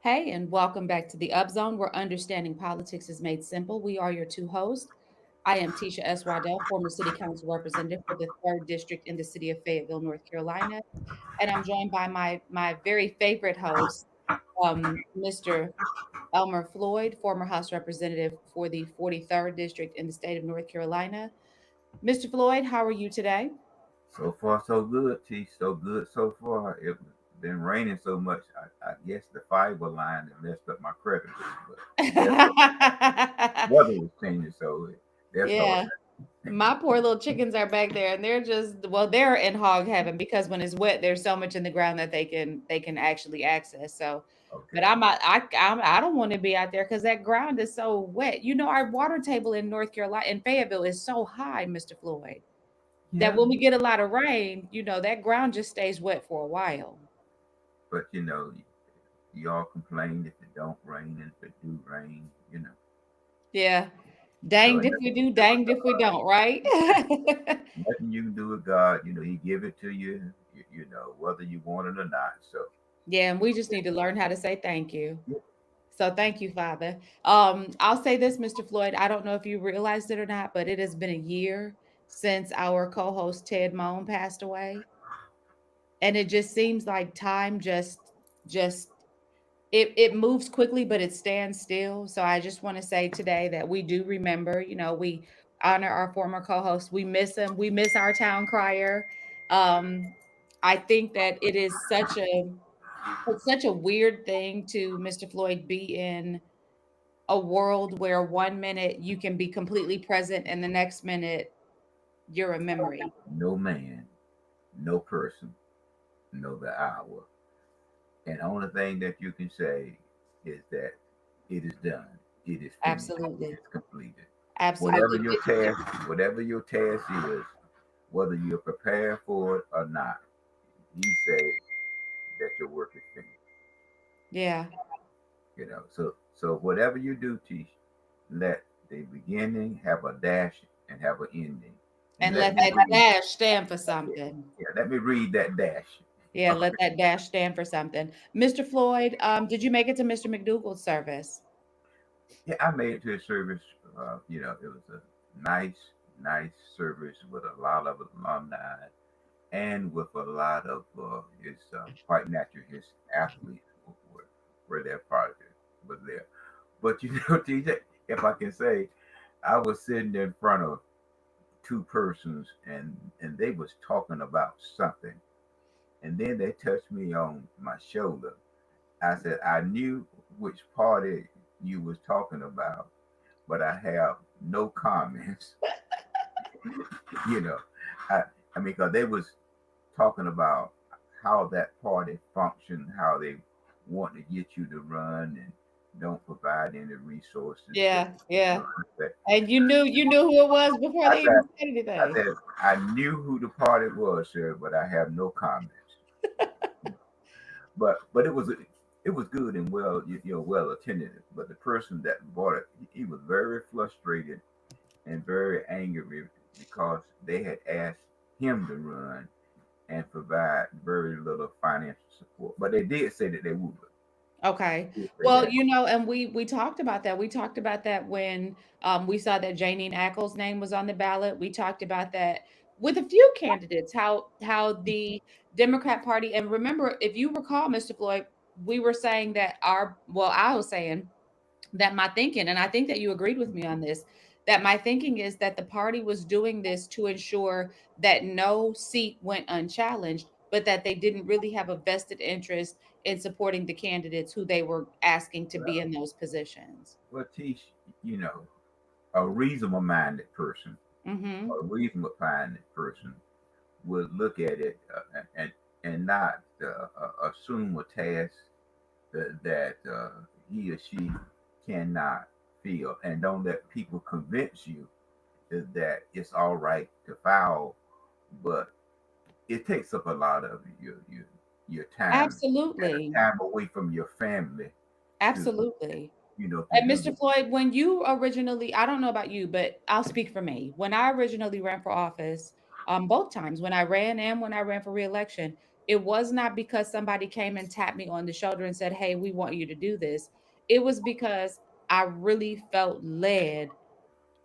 Hey, and welcome back to the Upzone, where understanding politics is made simple. We are your two hosts. I am Tisha S. Waddell, former City Council representative for the 3rd District in the city of Fayetteville, North Carolina. And I'm joined by my very favorite host, Mr. Elmer Floyd, former House representative for the 43rd District in the state of North Carolina. Mr. Floyd, how are you today? So far, so good, T. So good so far. It's been raining so much. I guess the fiber line has messed up my credit, but that's what weather was changing. That's all. Yeah. My poor little chickens are back there and they're just well, they're in hog heaven because when it's wet, there's so much in the ground that they can actually access. So, but Okay. I don't want to be out there because that ground is so wet. You know, our water table in North Carolina in Fayetteville is so high, Mr. Floyd, that Yeah, when we get a lot of rain, that ground just stays wet for a while. but y'all complain if it don't rain, and if it do rain. Yeah. So Danged ain't if nothing we you do, can do with danged if we God. don't, right? Nothing you can do with God. He give it to you. Whether you want it or not. So Yeah, and we just need to learn how to say thank you. yeah, So thank you, Father. I'll say this, Mr. Floyd. I don't know if you realized it or not, but it has been a year since our co-host Ted Moan passed away. And it just seems like time just it moves quickly, but it stands still. So I just want to say today that we do remember, we honor our former co-host. We miss him. We miss our town crier. Um, I think that it's such a weird thing to Mr. Floyd be in a world where one minute you can be completely present and the next minute you're a memory. no man, no person, know the hour. And the only thing that you can say is that it is done, it is finished, it Absolutely. is completed. Whatever Absolutely. your task, whatever your task is, whether you're prepared for it or not, he said that your work is finished. Yeah. So whatever you do, teach, let the beginning have a dash and have an ending. And And let let me that read, dash stand for yeah, something. yeah, let me read that dash. Yeah, let that dash stand for something. Mr. Floyd, did you make it to Mr. McDougal's service? Yeah, I made it to his service. It was a nice service with a lot of alumni and with a lot of his quite naturally his athletes were there part of it, was there. But TJ, if I can say, I was sitting in front of two persons and they was talking about something, and then they touched me on my shoulder. I said I knew which party you was talking about, but I have no comments. you know, I I mean, because they was talking about how that party functioned, how they want to get you to run and don't provide any resources that Yeah, yeah. that And you knew who it was before I they said even said I anything. said I knew who the party was, sir, but I have no comments. But it was good and well attended. But the person that bought it, he was very frustrated and very angry because they had asked him to run and provide very little financial support. But they did say that they would. Okay. They did say Well, that. and we talked about that. We talked about that when we saw that Janine Ackles' name was on the ballot. We talked about that with a few candidates, how the Democrat Party, and remember, if you recall, Mr. Floyd, we were saying that I was saying that my thinking, and I think that you agreed with me on this, that my thinking is that the party was doing this to ensure that no seat went unchallenged, but that they didn't really have a vested interest in supporting the candidates who they were asking to be Well, in those positions. well, Tish, you know, a reasonable minded person, Mhm. a reasonable minded person would look at it and not assume a task that he or she cannot feel, and don't let people convince you that it's all right to foul, but it takes up a lot of your time and Absolutely. a time away from your family to Absolutely. to And do Mr. this. Floyd, when you originally, I don't know about you, but I'll speak for me. When I originally ran for office, both times when I ran and when I ran for reelection, It was not because somebody came and tapped me on the shoulder and said, "Hey, we want you to do this." It was because I really felt led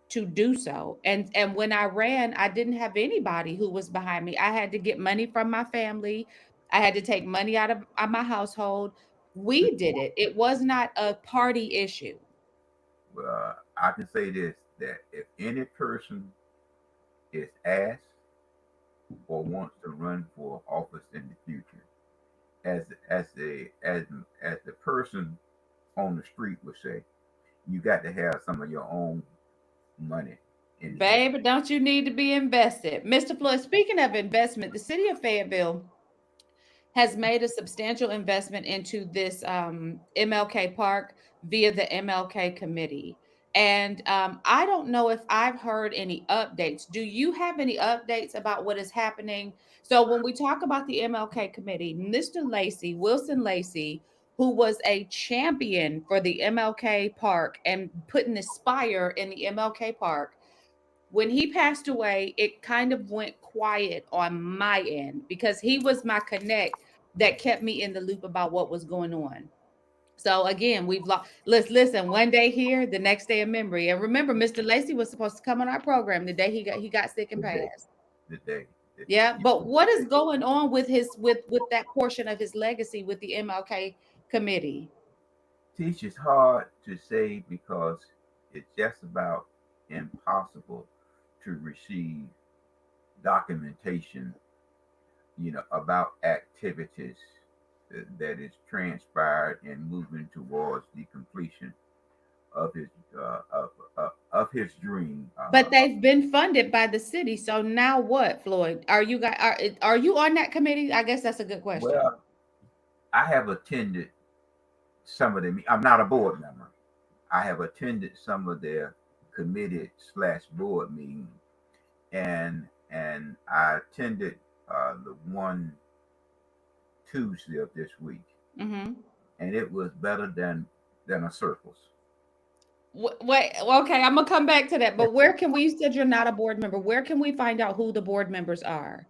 to do so. And when I ran, I didn't have anybody who was behind me. I had to get money from my family. I had to take money out of my household. We did it. It was not a party issue. Well, I can say this, that if any person is asked or wants to run for office in the future, as the person on the street would say, you got to have some of your own money in the game. Baby, don't you need to be invested? Mr. Floyd, speaking of investment, the city of Fayetteville has made a substantial investment into this MLK Park via the MLK Committee. And I don't know if I've heard any updates. Do you have any updates about what is happening? So, when we talk about the MLK Committee, Mr. Lacey, Wilson Lacey, who was a champion for the MLK Park and putting the spire in the MLK Park, when he passed away, it kind of went quiet on my end because he was my connect that kept me in the loop about what was going on. So again, we've lost. Let's listen. One day here, the next day in memory. And remember, Mr. Lacey was supposed to come on our program the day he got sick and The day, passed. the day, the, Yeah, you but know, what the is day. going on with his with that portion of his legacy with the MLK committee? Teach is hard to say because it's just about impossible to receive documentation, about activities that is transpired and moving towards the completion of his of his dream. But they've been funded by the city. So now what, Floyd? Are you on that committee? I guess that's a good question. Well, I have attended some of them. I'm not a board member. I have attended some of their committee slash board meetings, and I attended the one Tuesday of this week, Hmm. and it was better than a circus. Wait, okay, I'm gonna come back to that. But where can we? You said you're not a board member. Where can we find out who the board members are?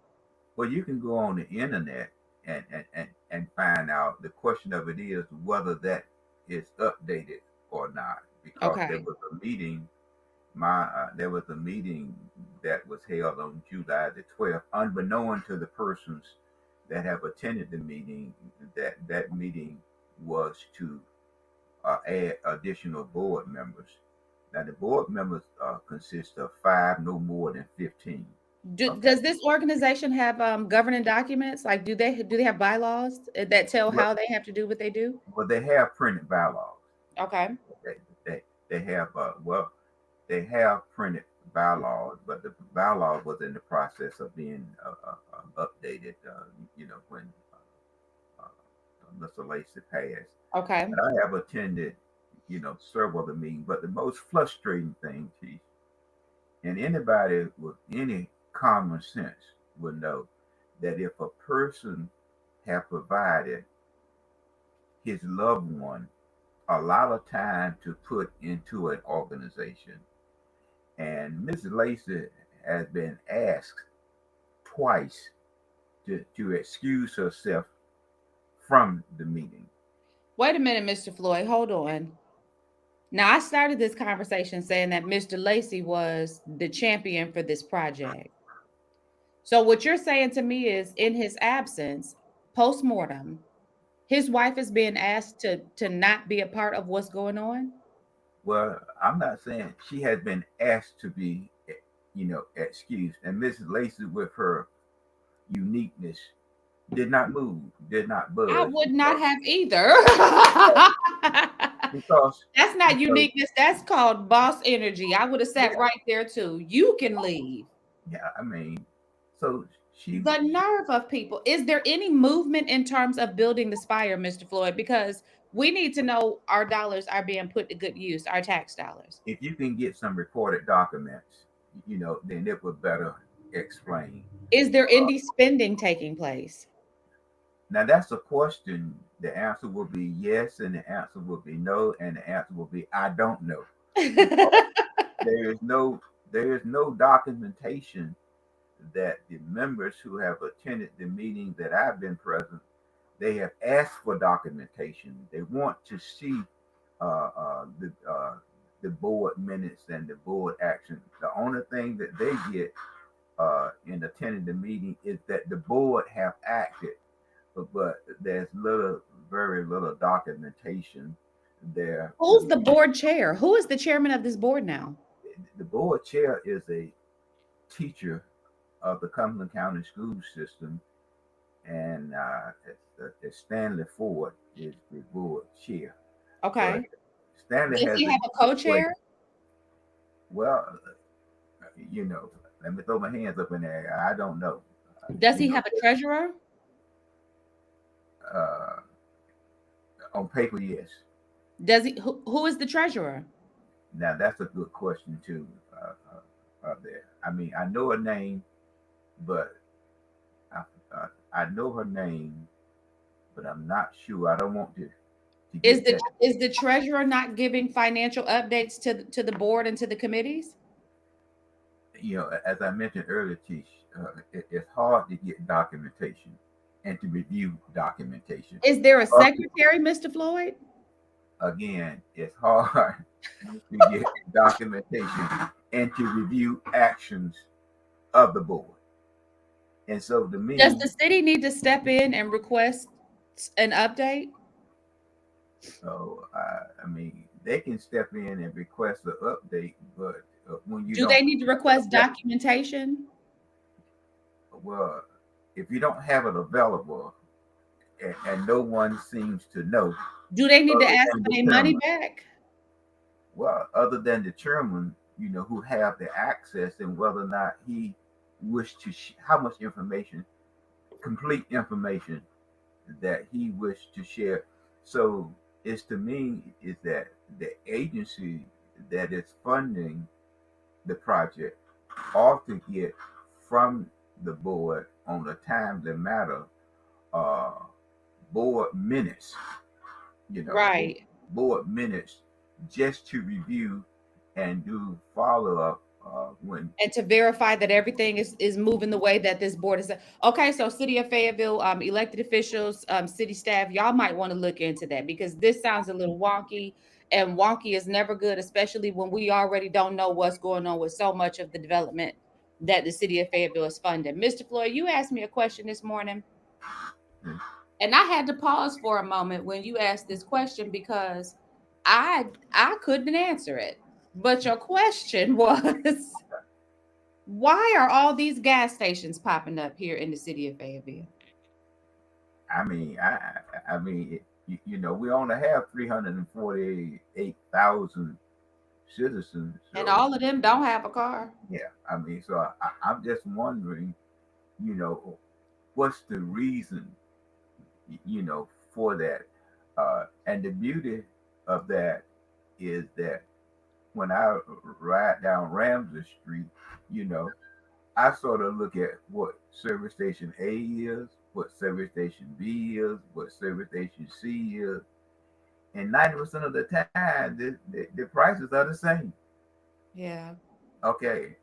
Well, you can go on the internet and find out. The question of it is whether that is updated or not, because there Okay. was a meeting. There was a meeting that was held on July the 12th, unbeknown to the persons that have attended the meeting. That meeting was to add additional board members. Now, the board members consist of five, no more than 15. Okay. Does this organization have governing documents? Like, do they have bylaws that tell Well, how they have to do what they do? well, they have printed bylaws. Okay. They, they have, they have printed bylaws, but the bylaw was in the process of being updated, when uh, Mr. Lacey passed. Okay. And I have attended, several of the meetings, but the most frustrating thing, Chief, and anybody with any common sense would know that if a person have provided his loved one a lot of time to put into an organization, and Mrs. Lacey has been asked twice to excuse herself from the meeting. Wait a minute, Mr. Floyd. Hold on. Now, I started this conversation saying that Mr. Lacey was the champion for this project. So, what you're saying to me is, in his absence, post mortem, his wife is being asked to not be a part of what's going on. Well, I'm not saying she has been asked to be, excused. And Mrs. Lacey, with her uniqueness, did not move, did not I budge would not have either. because That's not because uniqueness. That's called boss energy. I would have sat yeah, right there too. You can leave. yeah. I mean, so The nerve of people. Is there any movement in terms of building the spire, Mr. Floyd? Because we need to know our dollars are being put to good use, our tax dollars. if you can get some recorded documents, then it would better explain. Is there Uh, any spending taking place? Now that's a question. The answer will be yes, and the answer will be no, and the answer will be I don't know, because there is no there is no documentation that the members who have attended the meeting that I've been present, they have asked for documentation. They want to see uh, uh, the uh, the board minutes and the board action. The only thing that they get in attending the meeting is that the board have acted, but there's very little documentation there. Who's the board chair? Who is the chairman of this board now? The board chair is a teacher of the Cumberland County school system, and it's Stanley Ford is the board chair. But Okay. Stanley Does has he a have a co-chair? well, you know, let me throw my hands up in the air. I don't know. Does You he know, have a treasurer? uh, on paper, yes. Does he who is the treasurer? Now that's a good question too. There, I mean, I know her name, but I know her name, but I'm not sure. I don't want to Is get the that. is the treasurer not giving financial updates to the board and to the committees? You know, as I mentioned earlier, Tish, it's hard to get documentation and to review documentation. Is there a Uh, secretary, Mr. Floyd? Again, it's hard to get documentation and to review actions of the board. And so to Does me, the city need to step in and request an update? so I mean, they can step in and request an update, but when you Do don't they need to have request that, documentation? well, if you don't have it available and no one seems to know, Do they need to other ask than for the their money chairman, back? well, other than the chairman, who have the access and whether or not he wished to, how much information, complete information that he wished to share. So it's to me is that the agency that is funding the project ought to get from the board on a timely matter uh, board minutes, Right. board minutes just to review and do follow up when And to verify that everything is moving the way that this board is. Okay, so City of Fayetteville, elected officials, city staff, y'all might want to look into that because this sounds a little wonky, and wonky is never good, especially when we already don't know what's going on with so much of the development that the City of Fayetteville is funding. Mr. Floyd, you asked me a question this morning, and I had to pause for a moment when you asked this question because I couldn't answer it. But your question was, why are all these gas stations popping up here in the city of Fayetteville? I mean, I mean, we only have 348,000 citizens. And So all of them don't have a car. yeah, I mean, so I'm just wondering, you know, what's the reason, for that? And the beauty of that is that when I ride down Ramsey Street, you know, I sort of look at what service station A is, what service station B is, what service station C is, and 90% of the time, the prices are the same. Yeah. Okay,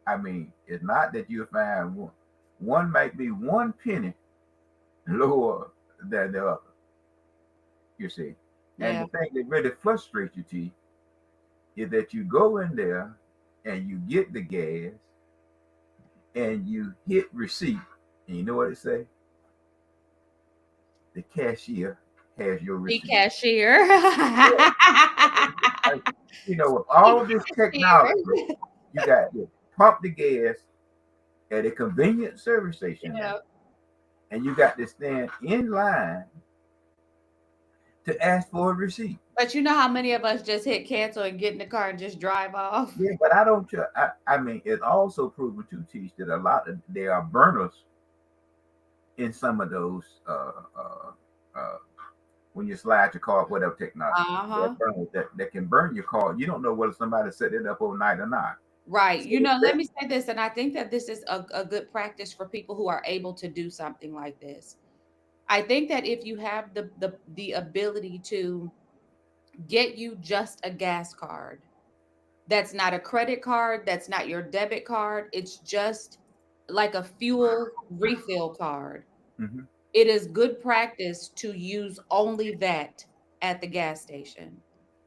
I mean, it's not that you find one might be 1 penny lower than the other. You see, and Yeah. the thing that really frustrates you, T, is that you go in there and you get the gas and you hit receipt, and you know what it say? The cashier has your The receipt. cashier. I- with The all this technology, cashier. you got to pump the gas at a convenient service station now, Yeah. and you got to stand in line to ask for a receipt. But you know how many of us just hit cancel and get in the car and just drive off? Yeah, but I don't. I mean, it's also proven to teach that a lot of there are burners in some of those. Uh, when you slide your car, whatever technology, there are Uh-huh. burners that can burn your car. You don't know whether somebody set it up overnight or not. Right. So Let me say this, and I think that this is a good practice for people who are able to do something like this. I think that if you have the ability to get you just a gas card, that's not a credit card, that's not your debit card, it's just like a fuel refill card, Hmm. it is good practice to use only that at the gas station,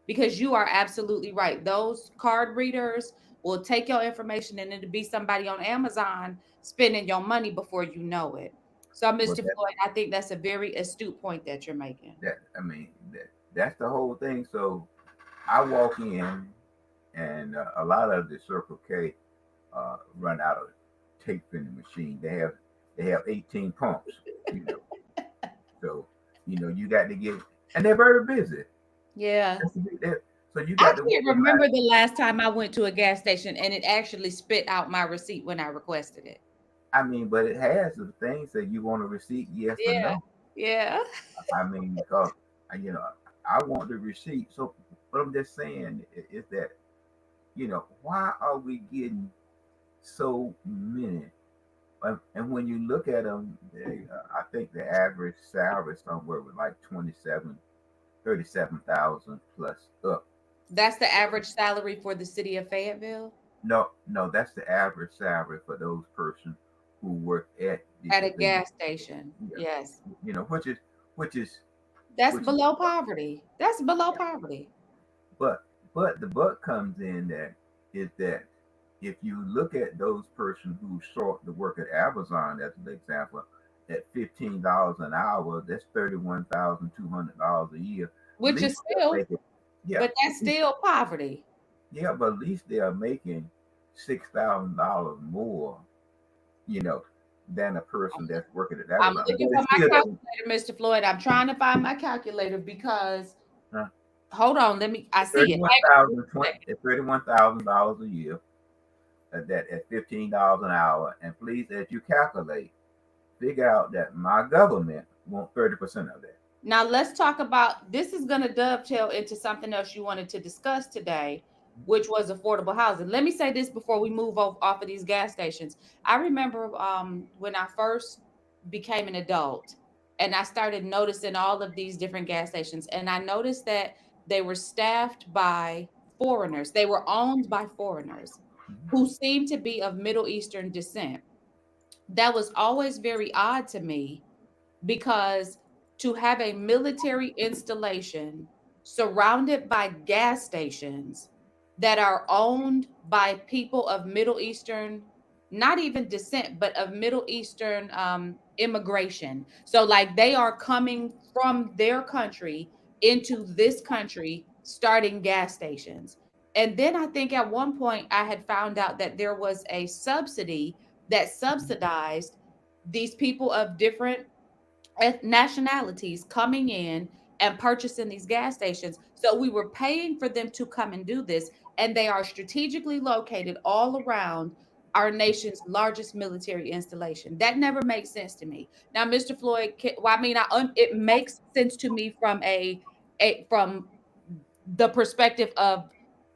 because you are absolutely right. Those card readers will take your information and it'll be somebody on Amazon spending your money before you know it. So, But Mr. Floyd, I think that's a very astute point that you're making. that's the whole thing. So I walk in, and a lot of the Circle K run out of tape in the machine. They have 18 pumps, you know. So you got to get, and they're very busy. Yeah. So you I got to can't wonder, like, remember the last time I went to a gas station and it actually spit out my receipt when I requested it. I mean, but it has the things that you want a receipt, yes or Yeah. no. Yeah. I mean, because you know, I want the receipt. So what I'm just saying is that why are we getting so many? And when you look at them, I think the average salary somewhere with like 37,000 plus up. That's the average salary for the city of Fayetteville No, no, that's the average salary for those persons who work at the at a convenience gas station. store. Yeah, Yes. which is That's which is below poverty. That's below poverty. but the but comes in that is that if you look at those persons who sought to work at Amazon as an example, at $15 an hour, that's $31,200 a year. At Which least is they're still, making, yeah, but that's still poverty. yeah, but at least they are making $6,000 more, you know, than a person that's working at I'm Amazon. looking But for it my still doesn't. calculator, Mr. Floyd. I'm trying to find my calculator because Uh, hold on, let me I see it. Thirty-one thousand twenty, $31,000 a year. That at $15 an hour, and please, as you calculate, figure out that my government want 30% of that. Now let's talk about this is going to dovetail into something else you wanted to discuss today, which was affordable housing. Let me say this before we move off of these gas stations. I remember when I first became an adult and I started noticing all of these different gas stations, and I noticed that they were staffed by foreigners. They were owned by foreigners who seemed to be of Middle Eastern descent. That was always very odd to me because to have a military installation surrounded by gas stations that are owned by people of Middle Eastern, not even descent, but of Middle Eastern immigration. So, like, they are coming from their country into this country, starting gas stations. And then I think at one point I had found out that there was a subsidy that subsidized these people of different nationalities coming in and purchasing these gas stations. So we were paying for them to come and do this, and they are strategically located all around our nation's largest military installation. That never makes sense to me. Now, Mr. Floyd, well, I mean, it makes sense to me from from the perspective of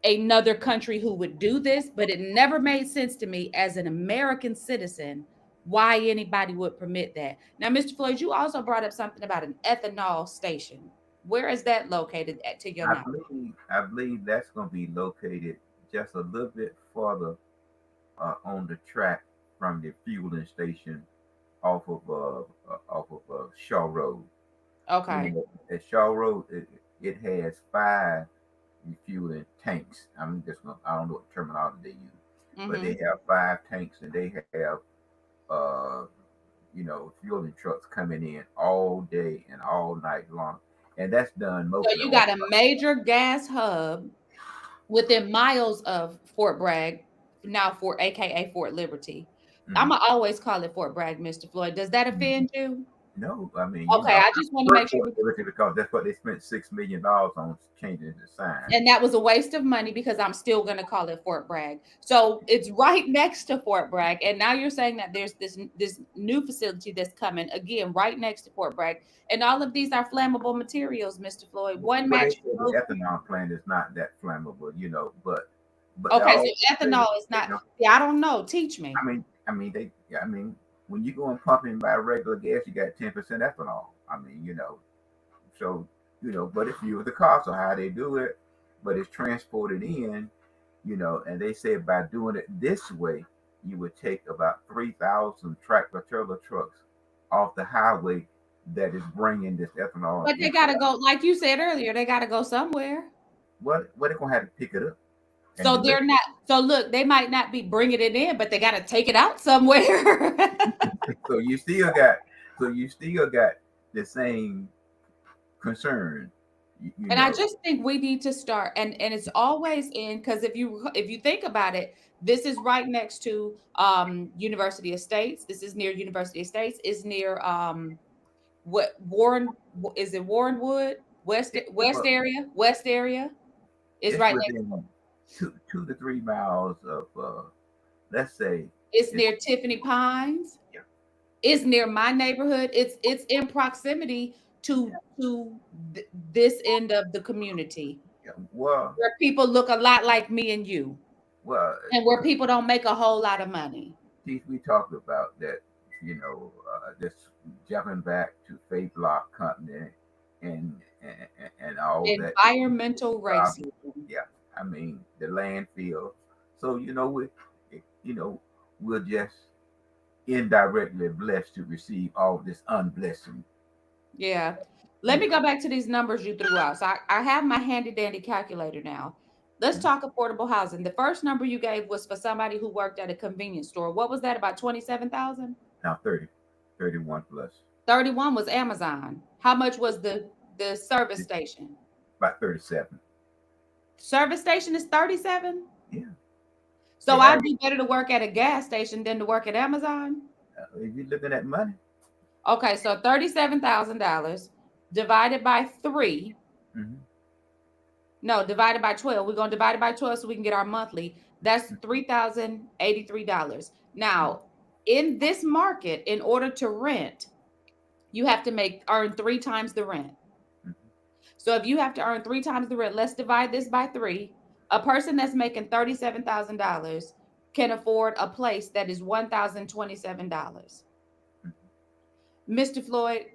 another country who would do this, but it never made sense to me as an American citizen why anybody would permit that. Now, Mr. Floyd, you also brought up something about an ethanol station. Where is that located at, to your knowledge? I believe that's going to be located just a little bit further on the track from the fueling station off of Shaw Road. Okay. At Shaw Road, it has five refueling tanks. I don't know what terminology they use, but they Hmm. have five tanks, and they have uh, fueling trucks coming in all day and all night long, and that's done So mostly you on. got a major gas hub within miles of Fort Bragg, now for AKA Fort Liberty. I'm Mhm. gonna always call it Fort Bragg, Mr. Floyd. Does that offend you? No, I mean, Okay, I I just want to work make sure. for Liberty because that's what they spent $6 million on changing the sign. And that was a waste of money because I'm still going to call it Fort Bragg. So it's right next to Fort Bragg, and now you're saying that there's this new facility that's coming again right next to Fort Bragg, and all of these are flammable materials, Mr. Floyd. One But they match. say the ethanol plant is not that flammable, but they Okay, so all say, ethanol is not. Yeah, I don't know. Teach me. I mean, when you go and pump in by regular gas, you got 10% ethanol. So but it's fuel the cost of how they do it, but it's transported in, and they say by doing it this way, you would take about 3,000 tractor trailer trucks off the highway that is bringing this ethanol But they into gotta our. go, like you said earlier, they gotta go somewhere. What they're gonna have to pick it up and So deliver. they're not. So look, they might not be bringing it in, but they gotta take it out somewhere. So you still got the same concern. You And I know, just think we need to start, and it's always in, because if you think about it, this is right next to University Estates. This is near University Estates. Is near what Warren, is it Warrenwood well, West area is it's right next. within 2 to 3 miles of, let's say, It's it's near Tiffany Pines. yeah, It's near my neighborhood. It's in proximity to this end of the community, yeah. Well, where people look a lot like me and you, well, and where people don't make a whole lot of money. Keith, we talked about that. Just jumping back to Faith Block Company and all that. Environmental Uh, racism. yeah, I mean the landfill. So we're just indirectly blessed to receive all this unblessing. Yeah. Let me Yeah. go back to these numbers you threw out. So I have my handy dandy calculator now. Let's talk affordable housing. The first number you gave was for somebody who worked at a convenience store. What was that? About 27,000? Now 30, 31 plus. 31 was Amazon. How much was the service station? About 37. Service station is 37? Yeah. So The I'd average, be better to work at a gas station than to work at Amazon. if you're looking at money. Okay, so $37,000 divided by 3. Hmm. No, divided by 12. We're going to divide it by 12 so we can get our monthly. That's $3,083. Now, in this market, in order to rent, you have to earn 3 times the rent. So if you have to earn 3 times the rent, let's divide this by 3. A person that's making $37,000 can afford a place that is $1,027. Mr. Floyd,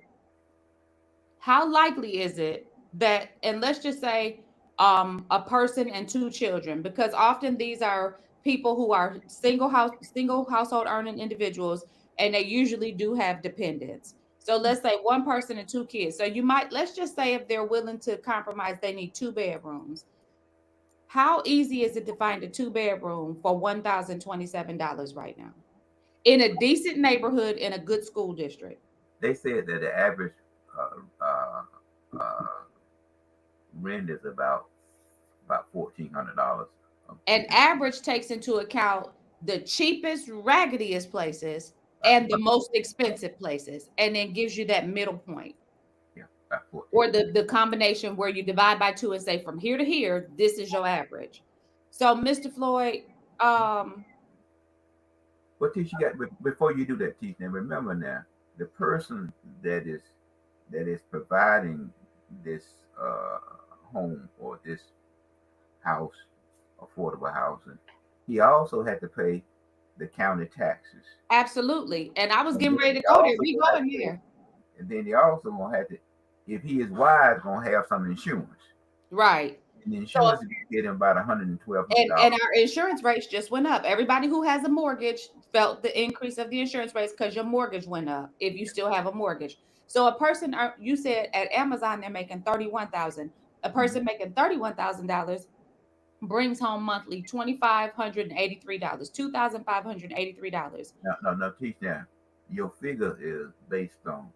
how likely is it that, and let's just say a person and 2 children, because often these are people who are single household earning individuals, and they usually do have dependents. So let's say one person and 2 kids. So let's just say if they're willing to compromise, they need 2 bedrooms. How easy is it to find a 2 bedroom for $1,027 right now in a decent neighborhood in a good school district? They said that the average uh, rent is about $1,400. And average takes into account the cheapest, raggediest places and the most expensive places, and then gives you that middle point, Yeah, about 14. or the combination where you divide by 2 and say from here to here, this is your average. So, Mr. Floyd, um, What teach you got before you do that, teach now? Remember now, the person that is providing this home or this house, affordable housing, he also had to pay the county taxes, absolutely. And I was and getting then ready to he go there. also We gonna have going to pay, there. and then he also gonna have to, if he is wise, gonna have some insurance, Right. and the So, insurance is gonna get him about and $112. our insurance rates just went up. Everybody who has a mortgage felt the increase of the insurance rates because your mortgage went up if you still have a mortgage. So a person, you said at Amazon they're making 31,000. A Mhm. person making $31,000 brings home monthly $2,583, $2,583. No, no, no, teach now. Your figure is based on,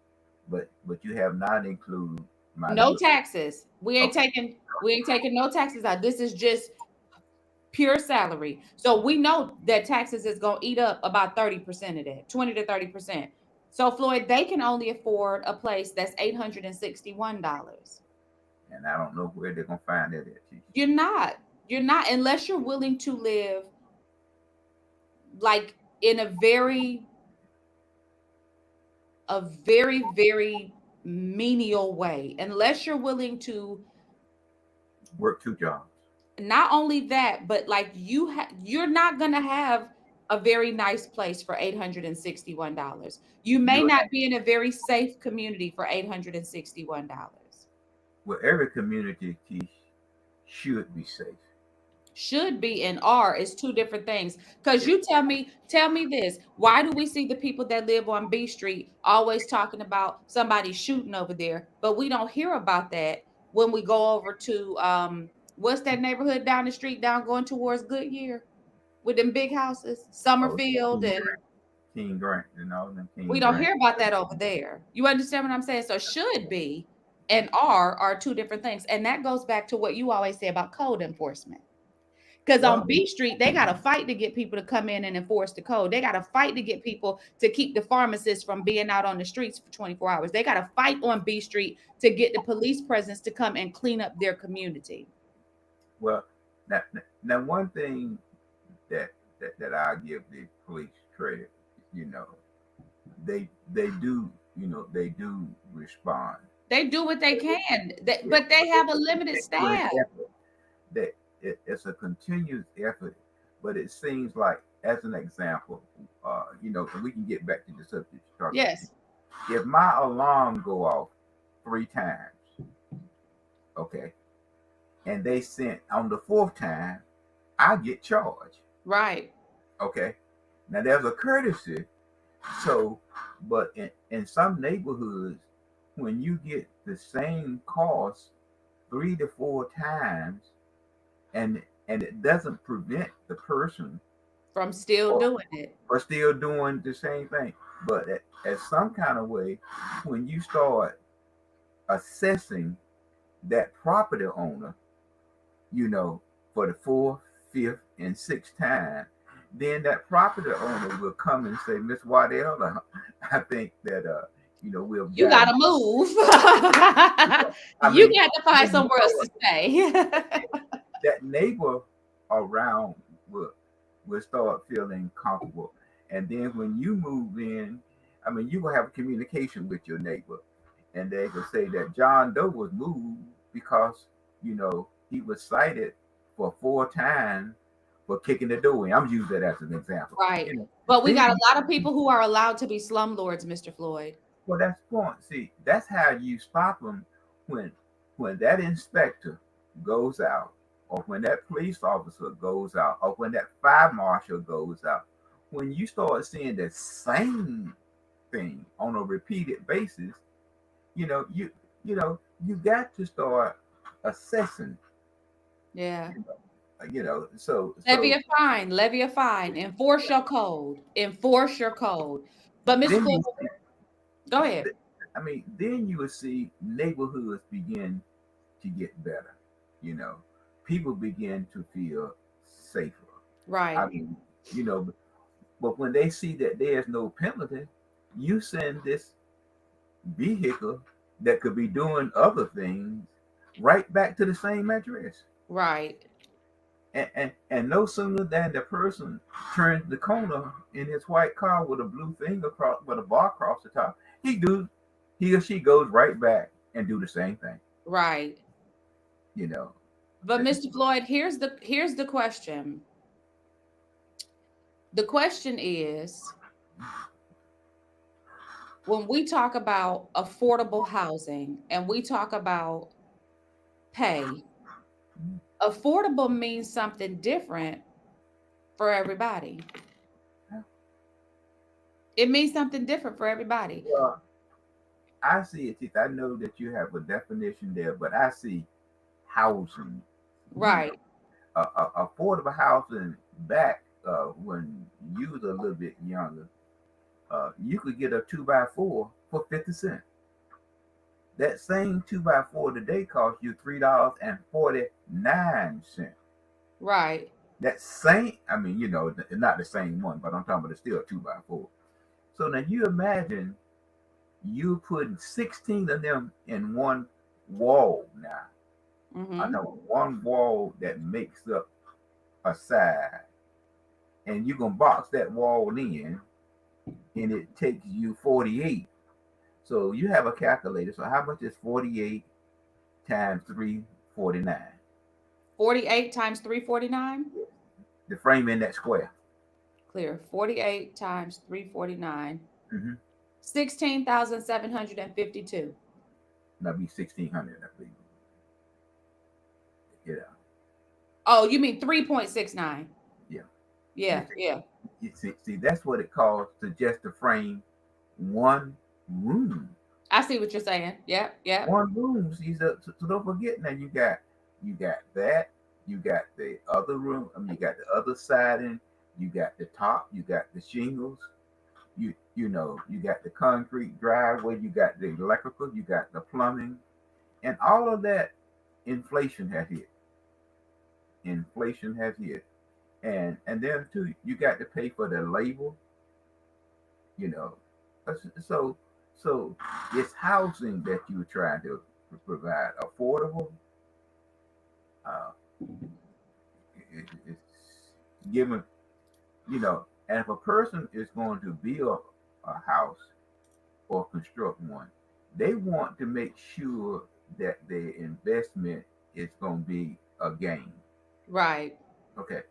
but you have not included my No little. taxes. Okay, We ain't taking no taxes out. This is just pure salary. So we know that taxes is going to eat up about 30% of that, 20 to 30%. So Floyd, they can only afford a place that's $861. and I don't know where they're gonna find that at, teach. You're not. You're not, unless you're willing to live like in a very menial way. Unless you're willing to, Work 2 jobs. not only that, but like you're not gonna have a very nice place for $861. You may You not be in a very safe community for $861. Well, every community teach should be safe. Should be and are is two different things. Because you tell me this. Why do we see the people that live on B Street always talking about somebody shooting over there, but we don't hear about that when we go over to what's that neighborhood down the street down going towards Goodyear with them big houses, Oh, Summerfield, and King Grant and all them we King don't Grant. hear about that over there. You understand what I'm saying? So should be and are two different things. And that goes back to what you always say about code enforcement. Because on Well, B Street, they got to fight to get people to come in and enforce the code. They got to fight to get people to keep the pharmacists from being out on the streets for 24 hours. They got to fight on B Street to get the police presence to come and clean up their community. well, now, now one thing that I give the police credit, you know, they do, they do respond. They do what they can, Yeah, but they have a limited continuous staff. effort. That it's a continuous effort, but it seems like, as an example, and we can get back to the subject you're talking Yes. about. If my alarm go off 3 times, okay, and they sent on the fourth time, I get charged. Right. Okay, now there's a courtesy. So, but in some neighborhoods, when you get the same cost 3 to 4 times, and it doesn't prevent the person From still or, doing it. or still doing the same thing, but at some kind of way, when you start assessing that property owner, for the fourth, fifth, and sixth time, then that property owner will come and say, Miss Waddell, I think that we've You got. gotta move. I You mean, got to find then you somewhere else to stay. that neighbor around will start feeling comfortable. And then when you move in, I mean, you will have a communication with your neighbor, and they will say that John Doe was moved because he was cited for 4 times for kicking the door in. I'm using that as an example. Right. But we got Then, a lot of people who are allowed to be slumlords, Mr. Floyd. well, that's the point. See, that's how you stop them when that inspector goes out, or when that police officer goes out, or when that fire marshal goes out. When you start seeing the same thing on a repeated basis, you know, you you got to start assessing. Yeah. So Levy a fine, levy a fine, enforce your code, enforce your code. But Mr. then Floyd, you go ahead. I mean, then you will see neighborhoods begin to get better. You know, people begin to feel safer. I Right. mean, you know, but when they see that there's no penalty, you send this vehicle that could be doing other things right back to the same address. Right. And no sooner than the person turns the corner in his white car with a blue thing across, with a bar across the top, he or she goes right back and do the same thing. Right. You know, But Mr. Floyd, here's the question. The question is, when we talk about affordable housing and we talk about pay, affordable means something different for everybody. It means something different for everybody. well, I see it. Keith. I know that you have a definition there, but I see housing. You know, Right. affordable housing back when you was a little bit younger. You could get a 2x4 for 50 cents. That same 2x4 today costs you $3.49. Right. That same, I mean, not the same one, but I'm talking about it's still a 2x4. So now you imagine you putting 16 of them in one wall now. I Mm-hmm. know one wall that makes up a side, and you're gonna box that wall in, and it takes you 48. So you have a calculator. So how much is 48 times 349? 48 times 349. The frame in that square. Clear. 48 times 349. Mm-hmm. 16,752. That'd be 1600, I believe. Yeah. Oh, you mean 3.69? Yeah. You Yeah, see, yeah. see, that's what it costs to just to frame one room. I see what you're saying. Yep, yep. One room. See, so don't forget now. You got that. You got the other room. I mean, you got the other siding. You got the top. You got the shingles. You got the concrete driveway. You got the electrical. You got the plumbing, and all of that. Inflation has hit. Inflation has hit, and then too, you got to pay for the labor. You know, so so it's housing that you're trying to provide affordable. Uh, it's given, and if a person is going to build a house or construct one, they want to make sure that their investment is going to be a gain. Right. Okay,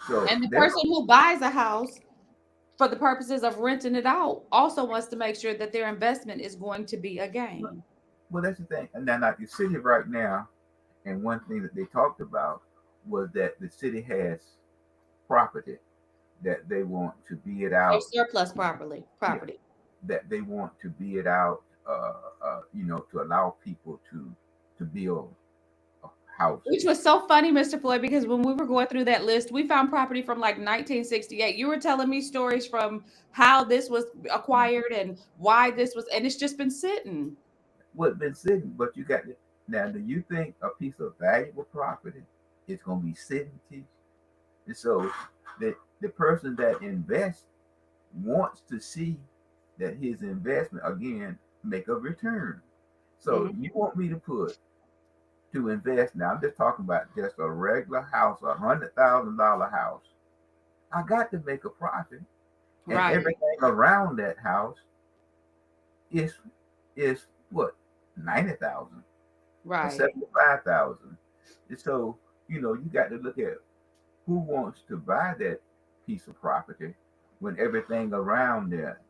so And the they're person who buys a house for the purposes of renting it out also wants to make sure that their investment is going to be a gain. well, that's the thing. And then like the city right now, and one thing that they talked about was that the city has property that they want to be it Their out. surplus Yeah, property. that they want to be it out. To allow people to build houses. Which was so funny, Mr. Floyd, because when we were going through that list, we found property from like 1968. You were telling me stories from how this was acquired and why this was, and it's just been sitting. What been sitting, but you got now. Do you think a piece of valuable property is going to be sitting? Teach? And so the person that invests wants to see that his investment again make a return. So Mhm. you want me to put to invest now? I'm just talking about just a regular house, $100,000 house. I got to make a profit, and Right, everything around that house is is what 90,000 or right. 75,000. And so you got to look at who wants to buy that piece of property when everything around there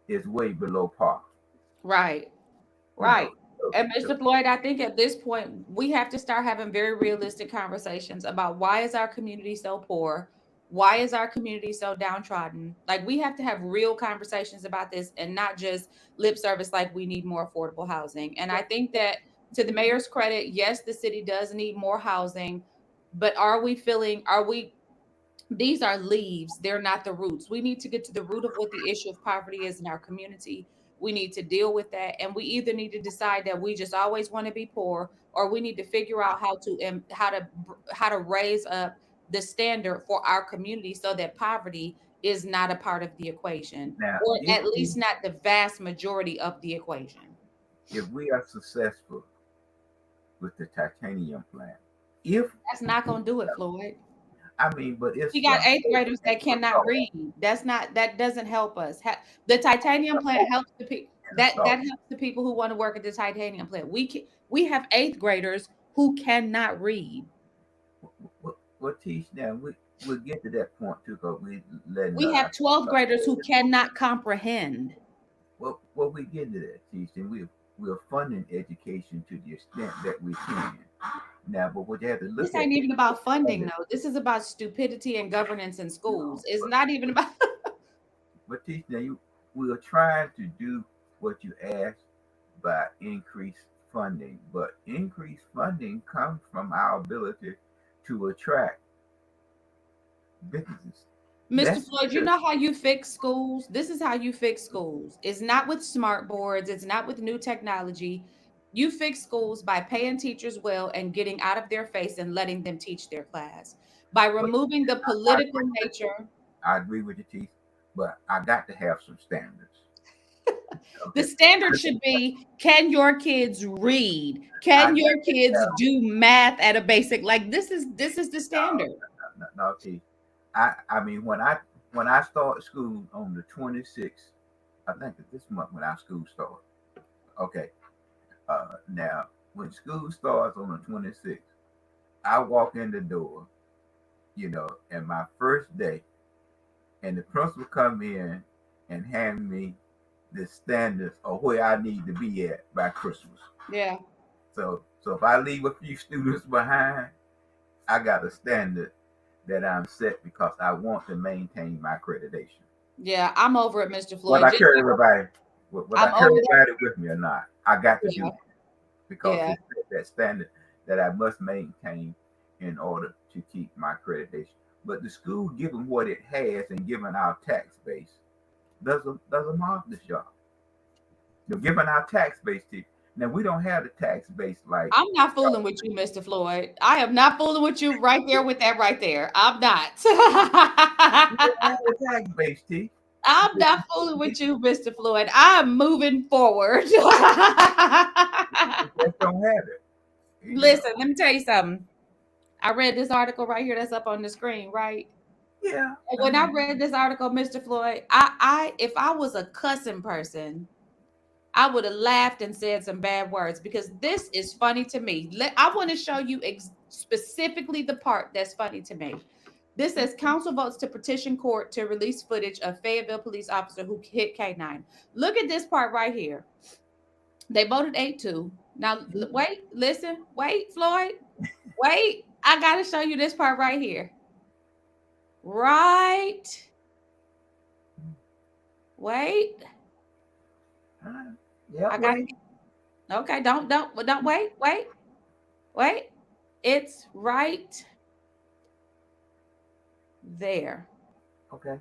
is way below par. Right. You know, Right. so, And so Mr. Floyd, I think at this point we have to start having very realistic conversations about why is our community so poor? Why is our community so downtrodden? Like we have to have real conversations about this and not just lip service like we need more affordable housing. And I think that to the mayor's credit, yes, the city does need more housing, but are we these are leaves, they're not the roots. We need to get to the root of what the issue of poverty is in our community. We need to deal with that, and we either need to decide that we just always want to be poor, or we need to figure out how to raise up the standard for our community so that poverty is not a part of the equation, now or if at we least not the vast majority of the equation. if we are successful with the titanium plant, if That's not going to do it, Floyd. I mean, but it's We got some eighth graders that extra cannot cost read. That doesn't help us. The titanium plant helps the people and a that salt. helps the people who want to work at the titanium plant. We have eighth graders who cannot read. We'll teach now. We'll get to that point too, because we letting We have 12th another graders who area. cannot comprehend. Well, we get to that, teaching. We're funding education to the extent that we can now, but what you have to This look at ain't even is about funding funding. though. This is about stupidity and governance in schools. No, It's not even about but teach now. We are trying to do what you asked by increased funding, but increased funding comes from our ability to attract businesses. Mr. That's Floyd, you the know how you fix schools? This is how you fix schools. It's not with smart boards, it's not with new technology. You fix schools by paying teachers well and getting out of their face and letting them teach their class. By what removing the I political agree with you. nature, I agree with you, Teeth, but I got to have some standards. the Okay, standard should be, can your kids read? I Can got your to kids have do math at a basic? Like this is the no, standard. no, Teeth. I mean when I start school on the 26th, I think that this month when our school starts. Okay, now when school starts on the 26th, I walk in the door, and my first day, and the principal come in and hand me the standards of where I need to be at by Christmas. Yeah. So if I leave a few students behind, I got a standard that I'm set because I want to maintain my accreditation. Yeah, I'm over it, Mr. Whether Floyd. I Just carry everybody, whether I I'm carry over that. everybody with me or not, I got to do Yeah, that because yeah. it's that standard that I must maintain in order to keep my accreditation. But the school, given what it has and given our tax base, does a marvelous job. Given our tax base, now we don't have the tax base like I'm not fooling with you, Mr. Floyd. I am not fooling with you right there with that right there. I'm not. we don't have the tax base, T. I'm not fooling with you, Mr. Floyd. I'm moving forward. We just don't have it. Listen, let me tell you something. I read this article right here that's up on the screen, right? Yeah. And when I read this article, Mr. Floyd, if I was a cussing person, I would have laughed and said some bad words because this is funny to me. I want to show you specifically the part that's funny to me. This says council votes to petition court to release footage of Fayetteville police officer who hit K9. Look at this part right here. They voted 8-2. Now, wait, listen, wait, Floyd, wait. I got to show you this part right here. Right. Wait. Yeah, I got wait. okay. Don't wait. It's right there. Okay.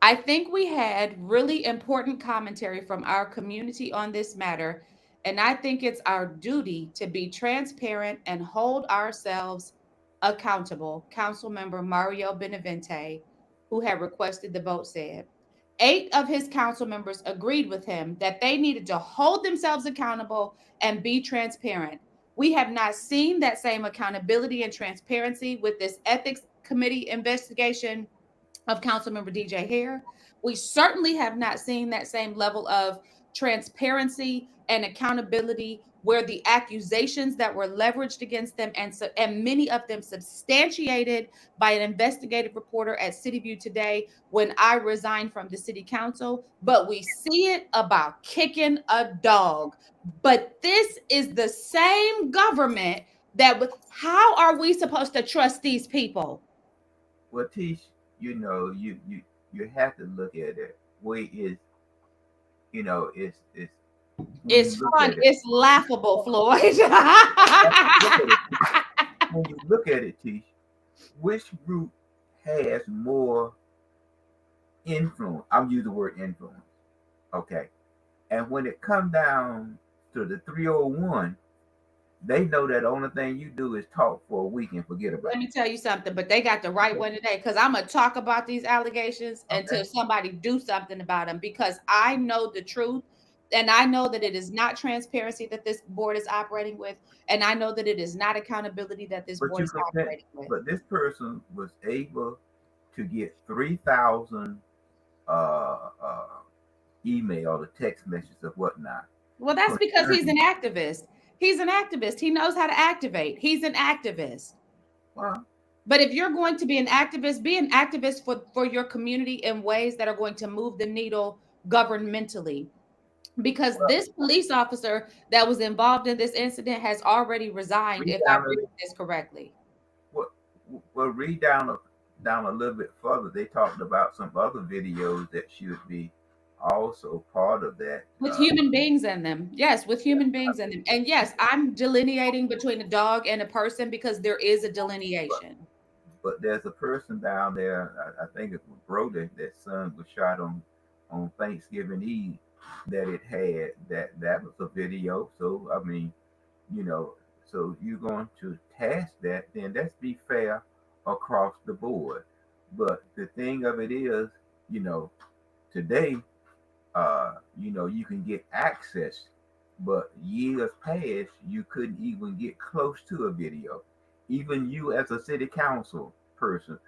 I think we had really important commentary from our community on this matter, and I think it's our duty to be transparent and hold ourselves accountable. Councilmember Mario Benavente, who had requested the vote, said 8 of his council members agreed with him that they needed to hold themselves accountable and be transparent. We have not seen that same accountability and transparency with this ethics committee investigation of Councilmember DJ Hare. We certainly have not seen that same level of transparency and accountability where the accusations that were leveraged against them and many of them substantiated by an investigative reporter at City View Today when I resigned from the city council, but we see it about kicking a dog. But this is the same government how are we supposed to trust these people? Well, Tish, you have to look at it. Way is it's when you It's look fun. at it. It's laughable, Floyd. Look at it. When you look at it, Tish, which group has more influence? I'm using the word influence. Okay. And when it comes down to the 301, they know that the only thing you do is talk for a week and forget Let about me tell you something, but they got the right one today because I'm gonna talk about these allegations it. Okay. until somebody do something about them because I know the truth and I know that it is not transparency that this board is operating with, and I know that it is not accountability that this But board you is compare, operating with. but this person was able to get 3,000 uh, uh, email or text messages or whatnot. Well, that's because he's Concerning, an activist. He's an activist. He knows how to activate. He's an activist. well, But if you're going to be an activist for your community in ways that are going to move the needle governmentally. Because well, this police officer that was involved in this incident has already resigned, read if I down read this correctly. well, read down a little bit further. They talked about some other videos that should be also part of that. With human beings in them. Yes, with human beings in them. And yes, I'm delineating between a dog and a person because there is a But, delineation. but there's a person down there. I think it was Brody. That son was shot on Thanksgiving Eve. That it had that was a video. So I mean, you know, so you're going to task that, then let's be fair across the board. But the thing of it is, you know, today, you can get access, but years past, you couldn't even get close to a video. Even you, as a city council person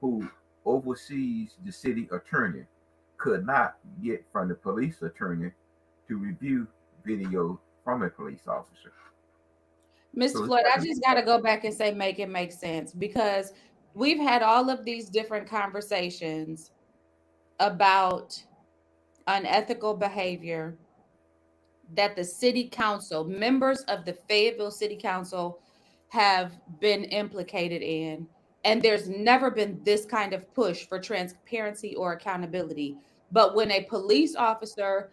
who oversees the city attorney, could not get from the police attorney to review video from a police officer. Mr. So it's Floyd, I got to be just got to go back and say, make it make sense because we've had all of these different conversations about unethical behavior that the city council, members of the Fayetteville City Council, have been implicated in, and there's never been this kind of push for transparency or accountability. But when a police officer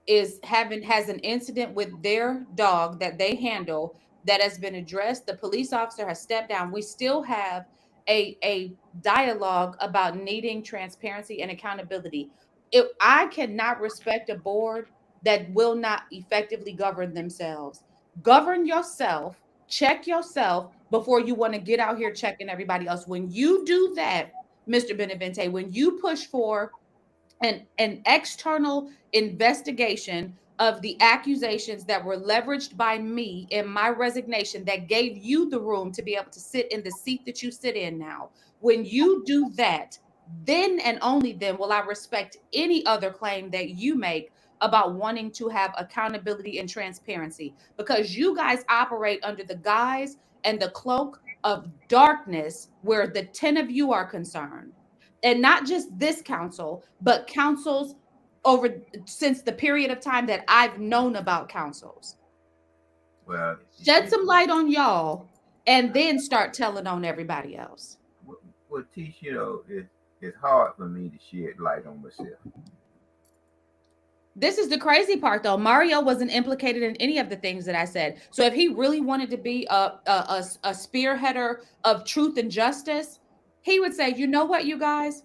has an incident with their dog that they handle that has been addressed, the police officer has stepped down, we still have a dialogue about needing transparency and accountability. If I cannot respect a board that will not effectively govern themselves, govern yourself, check yourself before you want to get out here checking everybody else. When you do that, Mr. Benavente, when you push for an external investigation of the accusations that were leveraged by me in my resignation that gave you the room to be able to sit in the seat that you sit in now. When you do that, then and only then will I respect any other claim that you make about wanting to have accountability and transparency, because you guys operate under the guise and the cloak of darkness where the 10 of you are concerned, and not just this council, but councils over since the period of time that I've known about councils. Well, Shed some light on y'all and then start telling on everybody else. well, Tish, it's hard for me to shed light on myself. This is the crazy part, though. Mario wasn't implicated in any of the things that I said. So if he really wanted to be a spearheader of truth and justice, he would say, you know what, you guys?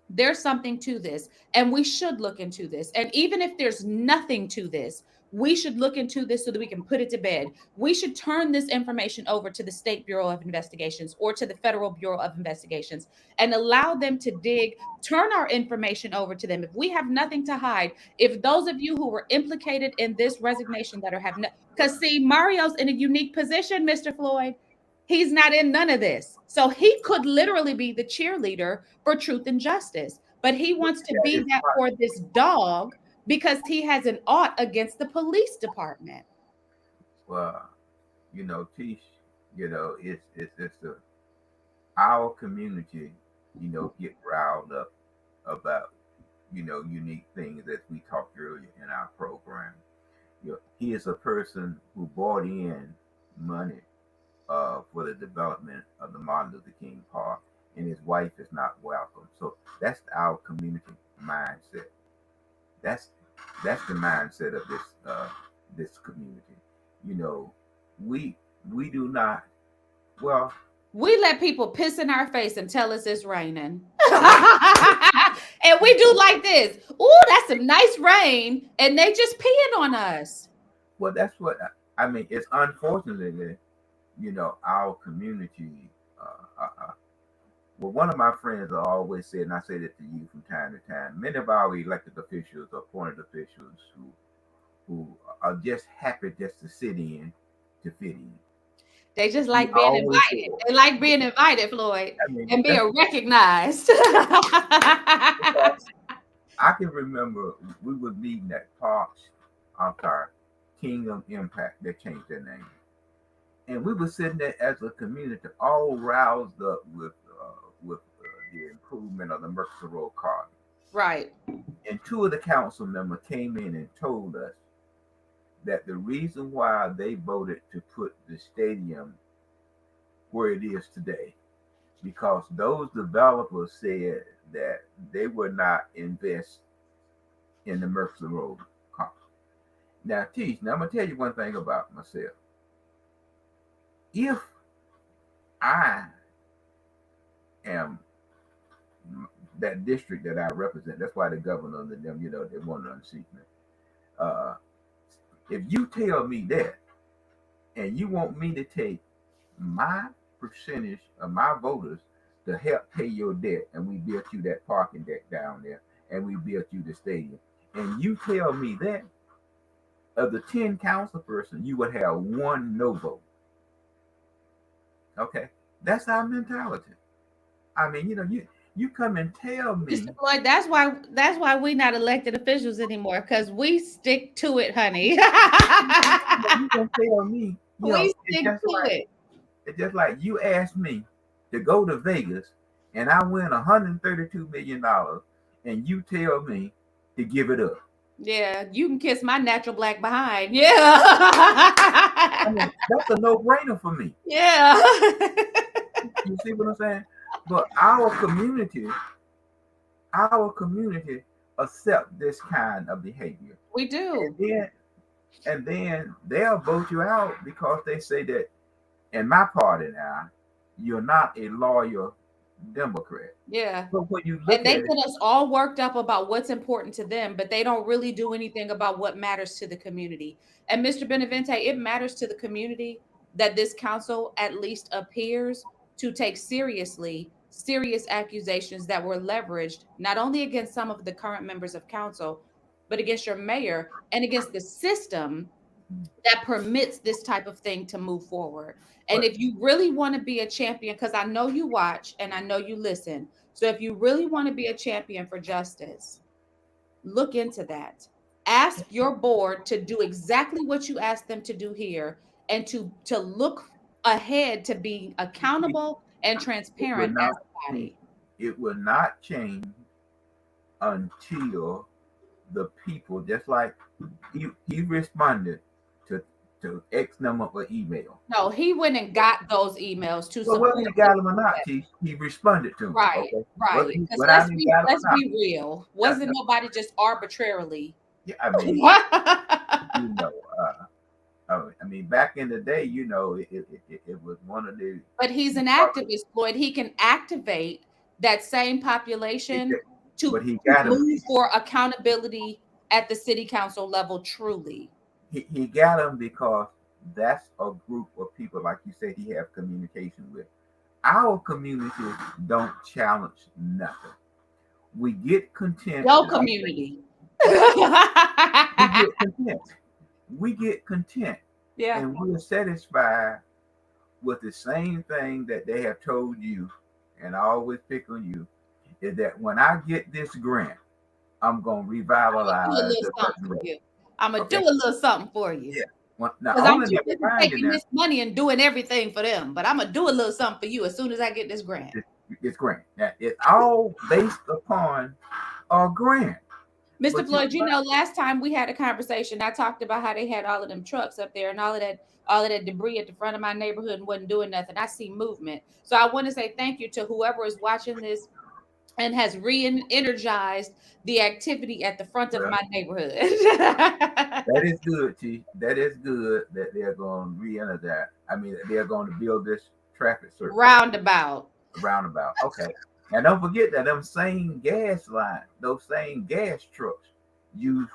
There's something to this, and we should look into this. And even if there's nothing to this, we should look into this so that we can put it to bed. We should turn this information over to the State Bureau of Investigations or to the Federal Bureau of Investigations and allow them to dig, turn our information over to them. If we have nothing to hide, if those of you who were implicated in this resignation that are have no, because see, Mario's in a unique position, Mr. Floyd. He's not in none of this. So he could literally be the cheerleader for truth and justice. But he wants to be that for this dog because he has an ought against the police department. Well, Tish, it's our community, get riled up about, unique things as we talked earlier in our program. He is a person who brought in money for the development of the Martin Luther King Park, and his wife is not welcome. So that's our community mindset. That's the mindset of this community. We do not. Well, we let people piss in our face and tell us it's raining. And we do like this. Ooh, that's some nice rain. And they just peeing on us. Well, that's what I mean. It's unfortunately, our community. Well, one of my friends always said, and I say that to you from time to time, many of our elected officials, appointed officials, who are just happy just to sit in, to fit in. They just like being invited. They like being invited, Floyd, and being recognized. I can remember we were meeting at Kingdom Impact. They changed their name. And we were sitting there as a community, all roused up with the improvement of the Mercer Road car. Right. And two of the council members came in and told us that the reason why they voted to put the stadium where it is today, because those developers said that they would not invest in the Mercer Road car. Now, Tish, I'm going to tell you one thing about myself. If I am that district that I represent, that's why the governor and them, they want to unseat me. If you tell me that, and you want me to take my percentage of my voters to help pay your debt, and we built you that parking deck down there, and we built you the stadium, and you tell me that of the 10 council person, you would have one no vote. Okay, that's our mentality. I mean, you come and tell me, Mr. Floyd, that's why we not elected officials anymore, because we stick to it, honey. You can tell me, we stick to it. It's just like you asked me to go to Vegas and I win $132 million, and you tell me to give it up. Yeah, you can kiss my natural black behind. Yeah. I mean, that's a no-brainer for me. Yeah. You see what I'm saying? But our community accept this kind of behavior. We And do. then they'll vote you out because they say that in my party now, you're not a loyal Democrat. Yeah. But when you And look they at it, get us all worked up about what's important to them, but they don't really do anything about what matters to the community. And Mr. Benavente, it matters to the community that this council at least appears to take seriously serious accusations that were leveraged not only against some of the current members of council, but against your mayor and against the system that permits this type of thing to move forward. And but if you really want to be a champion, because I know you watch and I know you listen. So if you really want to be a champion for justice, look into that. Ask your board to do exactly what you asked them to do here and to look ahead to being accountable and it will transparent as not a see, body. it will not change until the people, just like he responded to X number of email. No, he went and got those emails to Well, whether support he this. got them or not, he responded to them. Right, Okay, right. Because whether I didn't got them or let's not. be real. That, Wasn't nobody just arbitrarily. yeah, I mean, you know, I mean, back in the day, it was one of the. But he's an activist, Floyd. He can activate that same population But he to got them. move for accountability at the city council level, truly. He got them because that's a group of people, like you said, he have communication with. Our community don't challenge nothing. We get content. Yo, community. We get content. We get content, Yeah. and we're satisfied with the same thing that they have told you, and I always pick on you, is that when I get this grant, I'm gonna I'm gonna do a revitalize little the something person. for you. I'm gonna do Okay. a little something for you. Yeah. Well, now Because I'm only too that busy finding taking that this money and doing everything for them. But I'm gonna do a little something for you as soon as I get this grant. it's grant. Now, it's all based upon a grant. Mr. But you Floyd, last time we had a conversation, I talked about how they had all of them trucks up there and all of that debris at the front of my neighborhood and wasn't doing nothing. I see movement. So I want to say thank you to whoever is watching this and has re-energized the activity at the front of well, my neighborhood. that is good, T. That is good that they're going to re-enter that. I mean, they're going to build this traffic circle Roundabout. roundabout. Okay. Now, don't forget that them same gas line, those same gas trucks use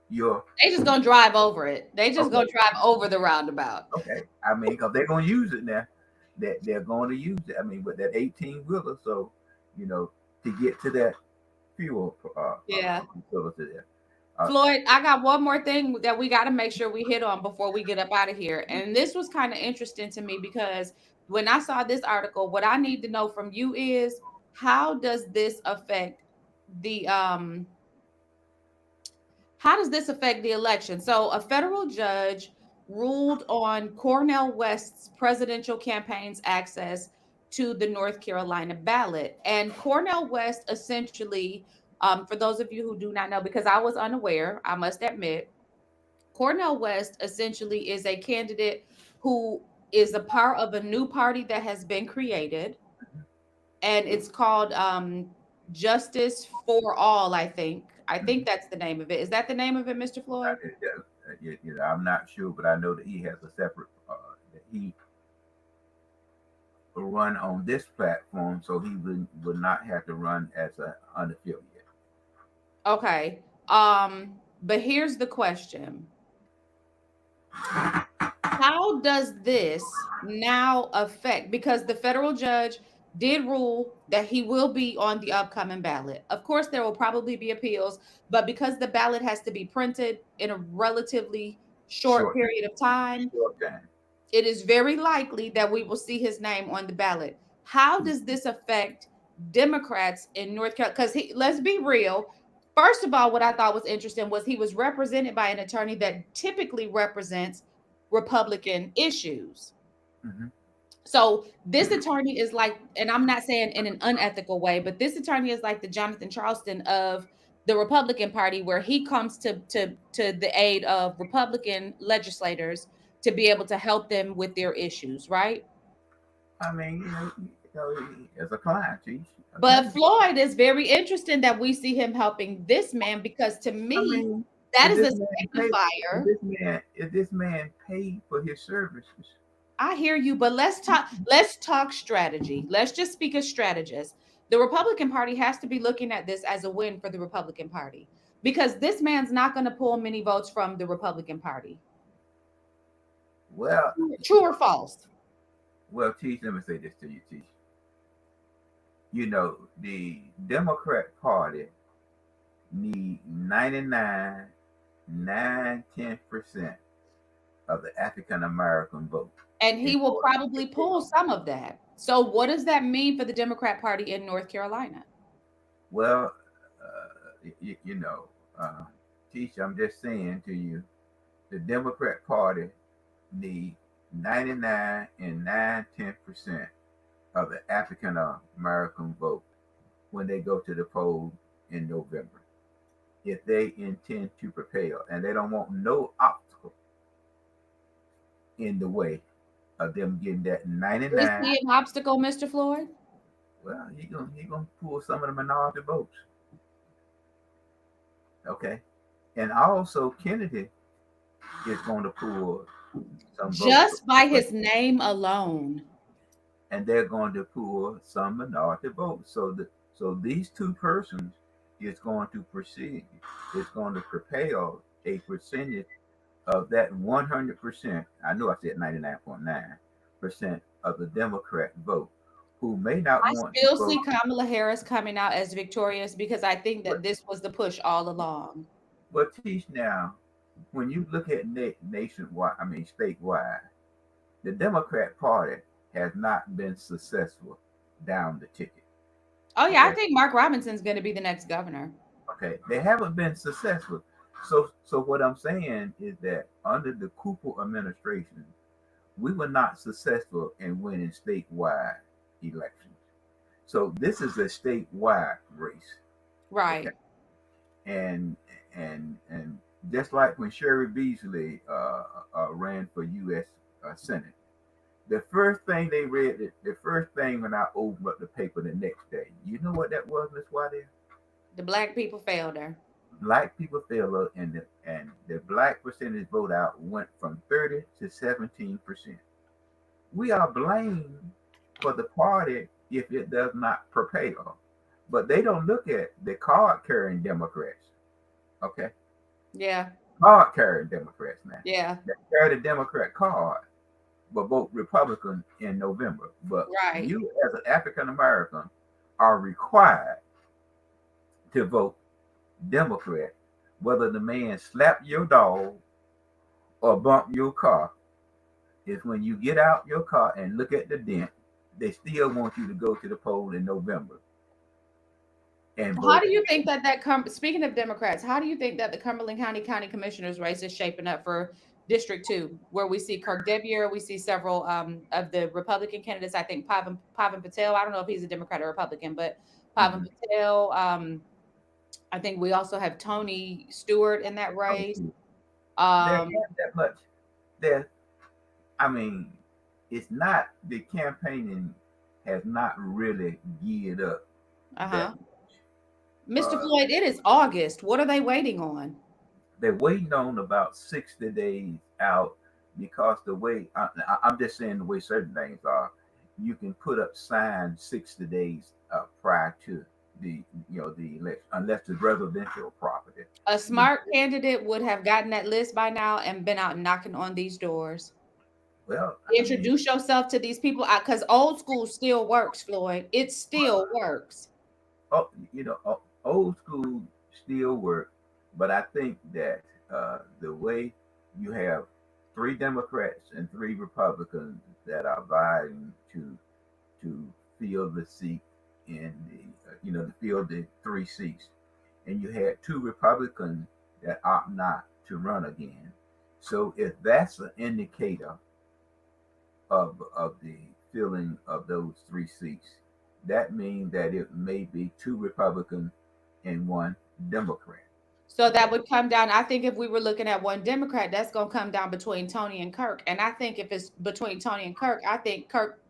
your. They just gonna drive over it. They just Okay. gonna drive over the roundabout. Okay. I mean, because they're going to use it now. That they're going to use it. I mean, with that 18 wheeler, so you know, to get to that fuel Yeah. facility there. Uh, Floyd, I got one more thing that we got to make sure we hit on before we get up out of here. And this was kind of interesting to me because when I saw this article, what I need to know from you is how does this affect the how does this affect the election? So a federal judge ruled on Cornel West's presidential campaign's access to the North Carolina ballot. And Cornel West essentially, for those of you who do not know, because I was unaware, I must admit, Cornel West essentially is a candidate who is a part of a new party that has been created, and it's called Justice for All. I think that's the name of it. Is that the name of it, Mr. Floyd? I'm not sure, but I know that he has a separate. That he will run on this platform, so he would not have to run as an unaffiliated. Okay. But here's the question. How does this now affect, because the federal judge did rule that he will be on the upcoming ballot. Of course, there will probably be appeals, but because the ballot has to be printed in a relatively short Short, period of time, short time. it is very likely that we will see his name on the ballot. How does this affect Democrats in North Carolina? Because let's be real. First of all, what I thought was interesting was he was represented by an attorney that typically represents Republican issues. Mm-hmm. So this attorney is like, and I'm not saying in an unethical way, but this attorney is like the Jonathan Charleston of the Republican Party, where he comes to the aid of Republican legislators to be able to help them with their issues, right? I mean, as a client, okay. But Floyd is very interesting that we see him helping this man, because to I me, mean, that if is this a man paid, signifier. if this man paid for his services, I hear you, but let's talk strategy. Let's just speak as strategists. The Republican Party has to be looking at this as a win for the Republican Party, because this man's not going to pull many votes from the Republican Party. well, True or false? well, Teach, let me say this to you, Teach. You know, the Democrat Party need 99, 10% of the African American vote And he in will order to probably prevail. pull some of that. So what does that mean for the Democrat Party in North Carolina? Well, you know, uh, Teach, I'm just saying to you, the Democrat Party need 99 and 10% of the African American vote when they go to the poll in November, if they intend to prevail, and they don't want no obstacle in the way of them getting that Is 99. he an obstacle, Mr. Floyd? Well, he gonna pull some of the minority votes, okay? And also Kennedy is going to pull some votes, Just by his name alone. and they're going to pull some minority votes. So these two persons is going to proceed. It's going to propel a percentage of that 100%. I know I said 99.9% of the Democrat vote, who may not I want to still vote. see Kamala Harris coming out as victorious, because I think that But this was the push all along. but Teach, now, when you look at nationwide, I mean statewide, the Democrat Party has not been successful down the ticket. Oh yeah, I Okay, think Mark Robinson's going to be the next governor. okay, they haven't been successful. So what I'm saying is that under the Cooper administration, we were not successful in winning statewide elections. So this is a statewide race. Okay, Right. and and just like when Sherry Beasley ran for U.S. Senate, the first thing they read, the first thing when I opened up the paper the next day, you know what that was, Miss White? The black people failed her. Black people fell, and the black percentage vote out went from 30 to 17%. We are blamed for the party if it does not propel, but they don't look at the card carrying Democrats. Okay, Yeah. card carrying Democrats now. Yeah. They carry the Democrat card, but vote Republican in November. But Right. you, as an African American, are required to vote Democrat, whether the man slap your dog or bump your car. Is when you get out your car and look at the dent, they still want you to go to the poll in November and How vote. do you think that speaking of Democrats, how do you think that the Cumberland County Commissioners race is shaping up for District 2, where we see Kirk Devier, we see several of the Republican candidates, I think Pavan Patel, I don't know if he's a Democrat or Republican, but Pavan Mhm. Patel, I think we also have Tony Stewart in that race. There Um, ain't that much. There, I mean, it's not the campaigning has not really geared up uh-huh. that much. Mr. Uh, Floyd, it is August. What are they waiting on? they're waiting on about 60 days out because the way I'm just saying the way certain things are, you can put up signs 60 days prior to the the election, unless it's residential property. A You smart candidate would have gotten that list by now and been out knocking on these doors. well, I mean, Introduce yourself to these people, because old school still works, Floyd. It still works. oh, old school still work, but I think that the way you have three Democrats and three Republicans that are vying to fill the seat in the to fill the three seats, and you had two Republicans that opt not to run again. So if that's an indicator of the filling of those three seats, that means that it may be two Republicans and one Democrat. So that Okay. would come down. I think if we were looking at one Democrat, that's going to come down between Tony and Kirk. And I think if it's between Tony and Kirk, I think Kirk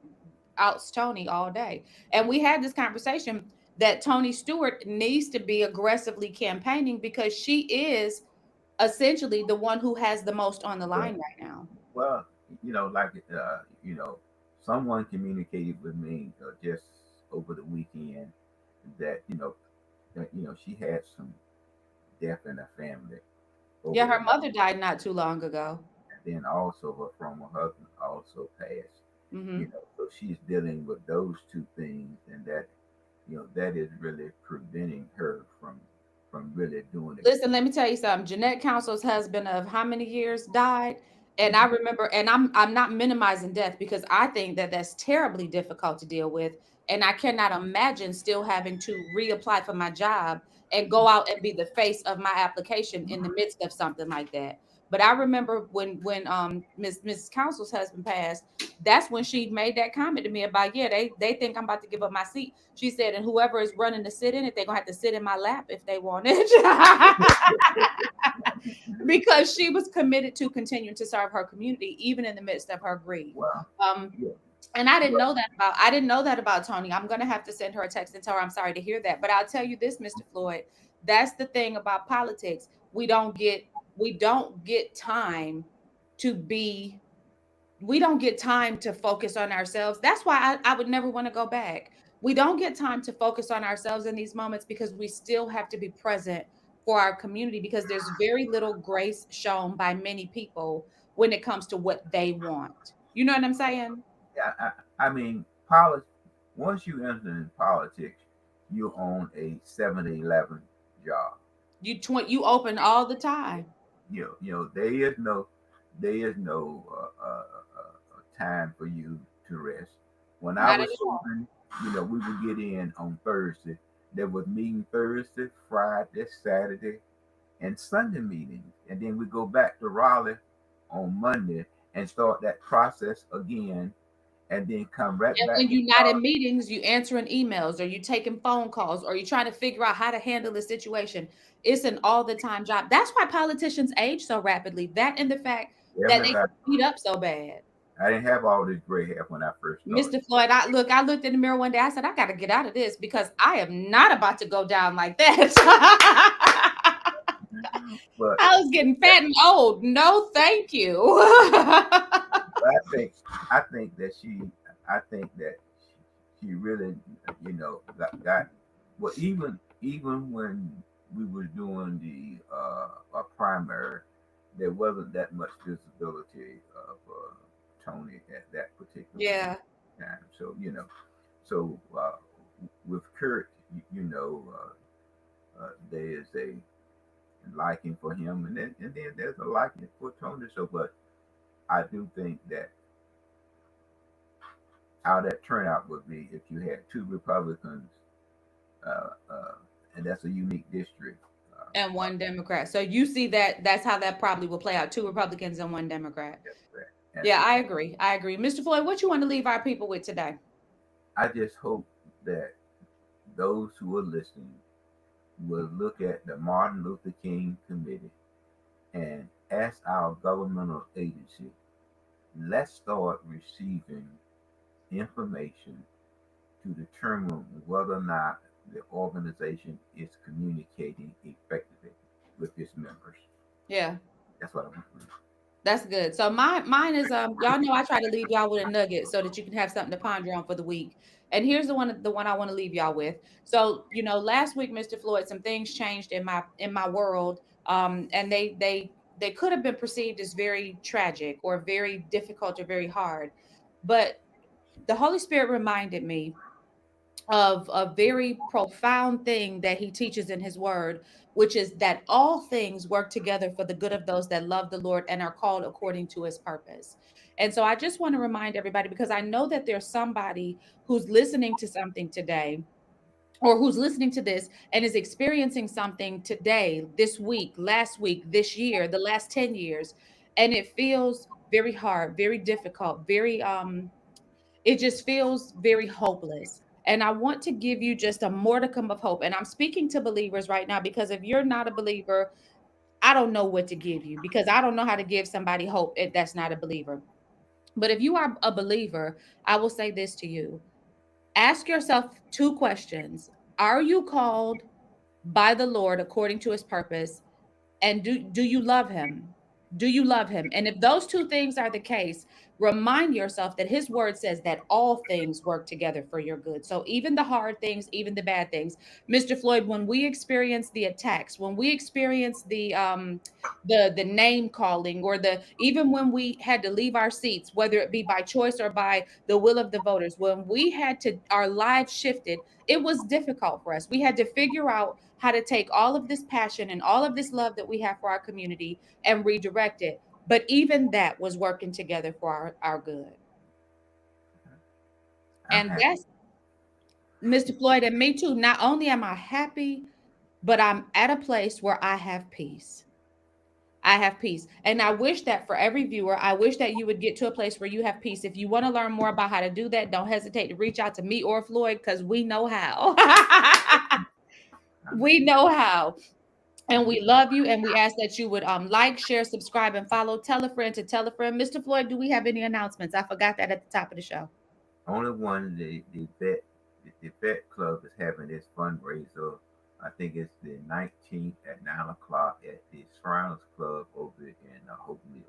outs Tony all day. And we had this conversation that Tony Stewart needs to be aggressively campaigning because she is essentially the one who has the most on the line Well, right now. well, like someone communicated with me just over the weekend that she had some death in her family over Yeah, the her night. mother died not too long ago. And then also her former husband also passed. Hmm. So she's dealing with those two things, and that is really preventing her from really doing it. Listen, let me tell you something. Jeanette Council's husband of how many years died? And I remember, and I'm not minimizing death because I think that that's terribly difficult to deal with, and I cannot imagine still having to reapply for my job and go out and be the face of my application in the midst of something like that. But I remember when Mrs. Council's husband passed, that's when she made that comment to me about, yeah, they think I'm about to give up my seat. She said, and whoever is running to sit in it, they're gonna have to sit in my lap if they want it. Because she was committed to continuing to serve her community even in the midst of her grief. Well, Um, yeah, and well, I didn't know that about Tony. I'm gonna have to send her a text and tell her I'm sorry to hear that. But I'll tell you this, Mr. Floyd, that's the thing about politics. We don't get time to be we don't get time to focus on ourselves. That's why I would never want to go back. We don't get time to focus on ourselves in these moments because we still have to be present for our community because there's very little grace shown by many people when it comes to what they want. You know what I'm saying? yeah, I mean, politics. Once you enter in politics, you own a 7-Eleven job. You open all the time. There is no time for you to rest. When I Not at was all. serving, we would get in on Thursday. There was meeting Thursday, Friday, Saturday, and Sunday meetings, and then we go back to Raleigh on Monday and start that process again, and then come right And back when to you're not in Raleigh. meetings, you answering emails or you taking phone calls or you trying to figure out how to handle the situation. It's an all the time job. That's why politicians age so rapidly. That and the fact that they get Everybody, beat up so bad. I didn't have all this gray hair when I first started. Mr. Floyd, I looked in the mirror one day. I said, I got to get out of this because I am not about to go down like that. But I was getting fat and old. No, thank you. But I think that she really, got well. Even when we were doing the primary, there wasn't that much visibility of Tony at that particular Yeah. time. So with Kurt, there is a liking for him, and then there's a liking for Tony. So, but I do think that how that turnout would be if you had two Republicans, and that's a unique district. And one Democrat. So you see that that's how that probably will play out. Two Republicans and one Democrat. That's correct. That's Yeah, I correct. agree. I agree. Mr. Floyd, what you want to leave our people with today? I just hope that those who are listening will look at the Martin Luther King Committee and ask our governmental agency, let's start receiving information to determine whether or not the organization is communicating effectively with its members. Yeah. That's what I want. That's good. So mine is y'all know I try to leave y'all with a nugget so that you can have something to ponder on for the week. And here's the one I want to leave y'all with. So, last week, Mr. Floyd, some things changed in my world. And they could have been perceived as very tragic or very difficult or very hard. But the Holy Spirit reminded me of a very profound thing that he teaches in his word, which is that all things work together for the good of those that love the Lord and are called according to his purpose. And so I just want to remind everybody because I know that there's somebody who's listening to something today or who's listening to this and is experiencing something today, this week, last week, this year, the last 10 years, and it feels very hard, very difficult, very it just feels very hopeless. And I want to give you just a modicum of hope. And I'm speaking to believers right now, because if you're not a believer, I don't know what to give you, because I don't know how to give somebody hope if that's not a believer. But if you are a believer, I will say this to you. Ask yourself two questions. Are you called by the Lord according to his purpose? And do you love him? Do you love him? And if those two things are the case, remind yourself that his word says that all things work together for your good. So even the hard things, even the bad things. Mr. Floyd, when we experience the attacks, when we experience the name calling, or the even when we had to leave our seats, whether it be by choice or by the will of the voters, when we had to, our lives shifted, it was difficult for us. We had to figure out how to take all of this passion and all of this love that we have for our community and redirect it. But even that was working together for our good. I'm And happy. that's Mr. Floyd, and me too. Not only am I happy, but I'm at a place where I have peace. I have peace. And I wish that for every viewer, I wish that you would get to a place where you have peace. If you want to learn more about how to do that, don't hesitate to reach out to me or Floyd, because we know how. I'm, We know how. And we love you, and we ask that you would like, share, subscribe, and follow. Tell a friend to tell a friend. Mr. Floyd, do we have any announcements? I forgot that at the top of the show. only one, the vet club is having this fundraiser. I think it's the 19th at 9 o'clock at the Shriners Club over in Hope Mill.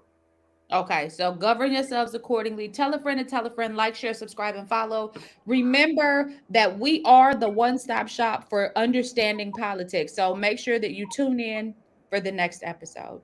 Okay, so govern yourselves accordingly. Tell a friend and tell a friend, like, share, subscribe, and follow. Remember that we are the one stop shop for understanding politics. So make sure that you tune in for the next episode.